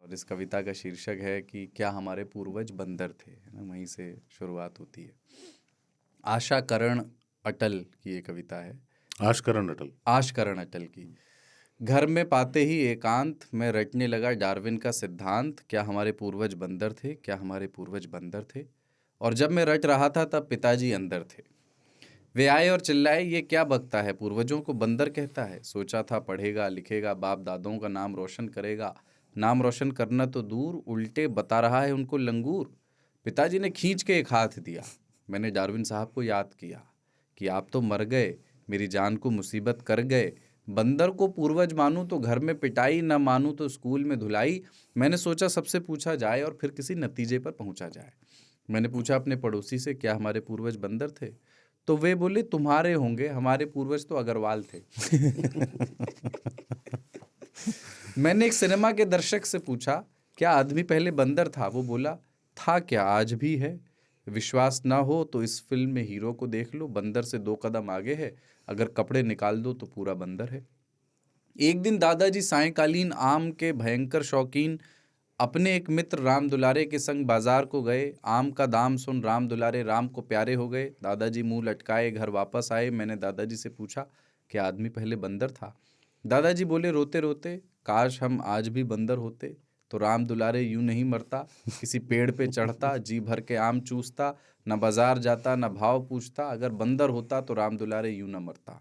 और इस कविता का शीर्षक है कि क्या हमारे पूर्वज बंदर थे, है ना। वहीं से शुरुआत होती है। आशा करण अटल की ये कविता है। आशकरण अटल। आशकरण अटल की। घर में पाते ही एकांत में रटने लगा डार्विन का सिद्धांत, क्या हमारे पूर्वज बंदर थे, क्या हमारे पूर्वज बंदर थे। और जब मैं रट रहा था तब पिताजी अंदर थे। वे आए और चिल्लाए, ये क्या बकता है, पूर्वजों को बंदर कहता है। सोचा था पढ़ेगा लिखेगा, बाप दादों का नाम रोशन करेगा। नाम रोशन करना तो दूर, उल्टे बता रहा है उनको लंगूर। पिताजी ने खींच के एक हाथ दिया। मैंने डार्विन साहब को याद किया कि आप तो मर गए, मेरी जान को मुसीबत कर गए। बंदर को पूर्वज मानूं तो घर में पिटाई, न मानूं तो स्कूल में धुलाई। मैंने सोचा सबसे पूछा जाए और फिर किसी नतीजे पर पहुंचा जाए। मैंने पूछा अपने पड़ोसी से, क्या हमारे पूर्वज बंदर थे। तो वे बोले, तुम्हारे होंगे, हमारे पूर्वज तो अग्रवाल थे। मैंने एक सिनेमा के दर्शक से पूछा, क्या आदमी पहले बंदर था। वो बोला, था क्या, आज भी है। विश्वास ना हो तो इस फिल्म में हीरो को देख लो, बंदर से 2 कदम आगे है। अगर कपड़े निकाल दो तो पूरा बंदर है। एक दिन दादाजी सायंकालीन, आम के भयंकर शौकीन, अपने एक मित्र राम दुलारे के संग बाजार को गए। आम का दाम सुन राम दुलारे राम को प्यारे हो गए। दादाजी मुंह लटकाए घर वापस आए। मैंने दादाजी से पूछा, क्या आदमी पहले बंदर था। दादाजी बोले रोते रोते, काश हम आज भी बंदर होते तो राम दुलारे यूं नहीं मरता। किसी पेड़ पे चढ़ता, जी भर के आम चूसता, न बाजार जाता न भाव पूछता। अगर बंदर होता तो राम दुलारे यूं न मरता।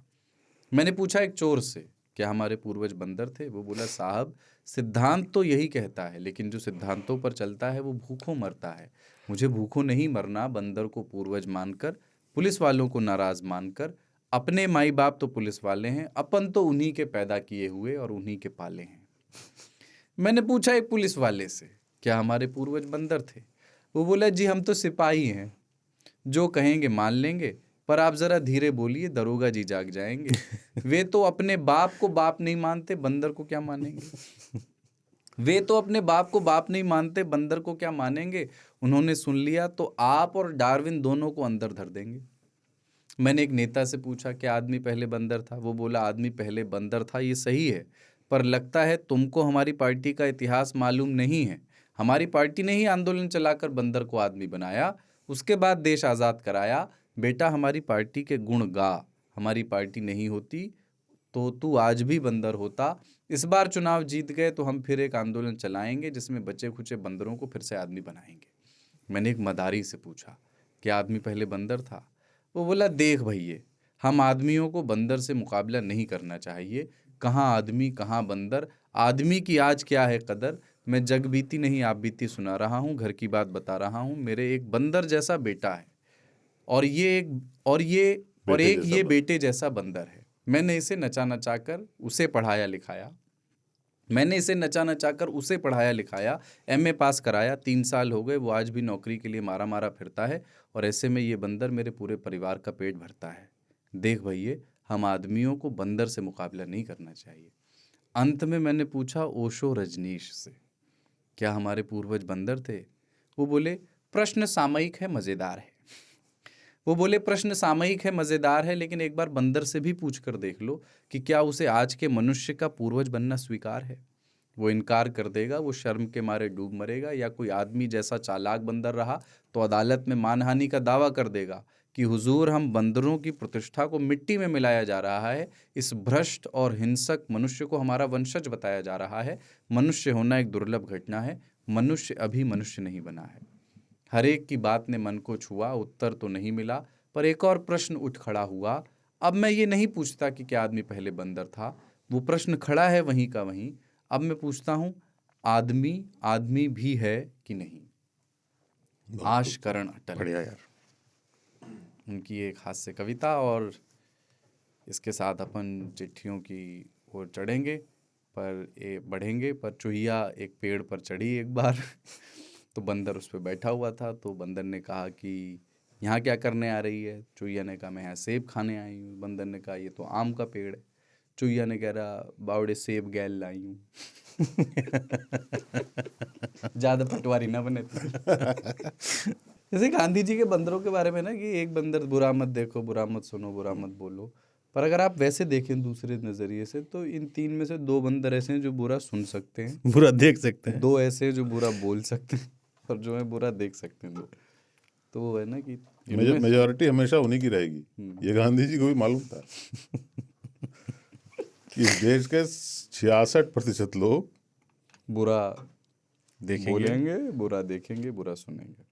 मैंने पूछा एक चोर से, क्या हमारे पूर्वज बंदर थे। वो बोला, साहब सिद्धांत तो यही कहता है, लेकिन जो सिद्धांतों पर चलता है वो भूखों मरता है। मुझे भूखों नहीं मरना, बंदर को पूर्वज मानकर, पुलिस वालों को नाराज मानकर। अपने माई बाप तो पुलिस वाले हैं, अपन तो उन्हीं के पैदा किए हुए और उन्हीं के पाले हैं। मैंने पूछा एक पुलिस वाले से, क्या हमारे पूर्वज बंदर थे। वो बोला, जी हम तो सिपाही हैं, जो कहेंगे मान लेंगे, पर आप जरा धीरे बोलिए, दरोगा जी जाग जाएंगे। वे तो अपने बाप को बाप नहीं मानते, बंदर को क्या मानेंगे। वे तो अपने बाप को बाप नहीं मानते, बंदर को क्या मानेंगे। उन्होंने सुन लिया तो आप और डार्विन दोनों को अंदर धर देंगे। मैंने एक नेता से पूछा, क्या आदमी पहले बंदर था। वो बोला, आदमी पहले बंदर था ये सही है, पर लगता है तुमको हमारी पार्टी का इतिहास मालूम नहीं है। हमारी पार्टी ने ही आंदोलन चलाकर बंदर को आदमी बनाया, उसके बाद देश आज़ाद कराया। बेटा हमारी पार्टी के गुण गा, हमारी पार्टी नहीं होती तो तू आज भी बंदर होता। इस बार चुनाव जीत गए तो हम फिर एक आंदोलन चलाएंगे जिसमें बचे खुचे बंदरों को फिर से आदमी बनाएंगे। मैंने एक मदारी से पूछा, क्या आदमी पहले बंदर था। वो बोला, देख भैये, हम आदमियों को बंदर से मुकाबला नहीं करना चाहिए। कहाँ आदमी कहाँ बंदर, आदमी की आज क्या है कदर। मैं जग बीती नहीं आप बीती सुना रहा हूँ, घर की बात बता रहा हूँ। मेरे एक बंदर जैसा बेटा है और ये एक और ये और बेटे एक जैसा ये बंदर। बेटे जैसा बंदर है। मैंने इसे नचा नचा कर उसे पढ़ाया लिखाया। मैंने इसे नचा नचा कर उसे पढ़ाया लिखाया, एमए पास कराया। 3 साल हो गए, वो आज भी नौकरी के लिए मारा मारा फिरता है, और ऐसे में ये बंदर मेरे पूरे परिवार का पेट भरता है। देख भैये, हम आदमियों को बंदर से मुकाबला नहीं करना चाहिए। अंत में मैंने पूछा ओशो रजनीश से, क्या हमारे पूर्वज बंदर थे। वो बोले, प्रश्न सामयिक है, मज़ेदार है। वो बोले, प्रश्न सामयिक है, मज़ेदार है, लेकिन एक बार बंदर से भी पूछ कर देख लो कि क्या उसे आज के मनुष्य का पूर्वज बनना स्वीकार है। वो इनकार कर देगा, वो शर्म के मारे डूब मरेगा, या कोई आदमी जैसा चालाक बंदर रहा तो अदालत में मानहानि का दावा कर देगा कि हुजूर, हम बंदरों की प्रतिष्ठा को मिट्टी में मिलाया जा रहा है। इस भ्रष्ट और हिंसक मनुष्य को हमारा वंशज बताया जा रहा है। मनुष्य होना एक दुर्लभ घटना है, मनुष्य अभी मनुष्य नहीं बना है। हर एक की बात ने मन को छुआ, उत्तर तो नहीं मिला, पर एक और प्रश्न उठ खड़ा हुआ। अब मैं ये नहीं पूछता कि क्या आदमी पहले बंदर था, वो प्रश्न खड़ा है वहीं का वहीं। अब मैं पूछता हूँ, आदमी आदमी भी है कि नहीं। बहुत आशकरण अटल, बढ़िया यार। उनकी एक हास्य कविता। और इसके साथ अपन चिट्ठियों की ओर चढ़ेंगे, पर ये बढ़ेंगे। पर चूहिया एक पेड़ पर चढ़ी एक बार तो बंदर उस पर बैठा हुआ था। तो बंदर ने कहा कि यहाँ क्या करने आ रही है। चूहिया ने कहा, मैं यहाँ सेब खाने आई हूँ। बंदर ने कहा, ये तो आम का पेड़ है। चूहिया ने कह रहा, बावड़े सेब गैल लाई हूँ। ज़्यादा पटवारी ना बने तो। जैसे गांधी जी के बंदरों के बारे में ना, कि एक बंदर बुरा मत देखो, बुरा मत सुनो, बुरा मत बोलो, पर अगर आप वैसे देखें दूसरे नज़रिए से तो इन तीन में से दो बंदर ऐसे हैं जो बुरा सुन सकते हैं, बुरा देख सकते हैं। दो ऐसे हैं जो बुरा बोल सकते हैं और जो है बुरा देख सकते हैं दो। तो वो है ना कि इनमें मेजॉरिटी हमेशा उन्हीं की रहेगी। ये गांधी जी को भी मालूम था कि इस देश के 66% लोग बुरा देखेंगे, बोलेंगे, बुरा देखेंगे, बुरा सुनेंगे।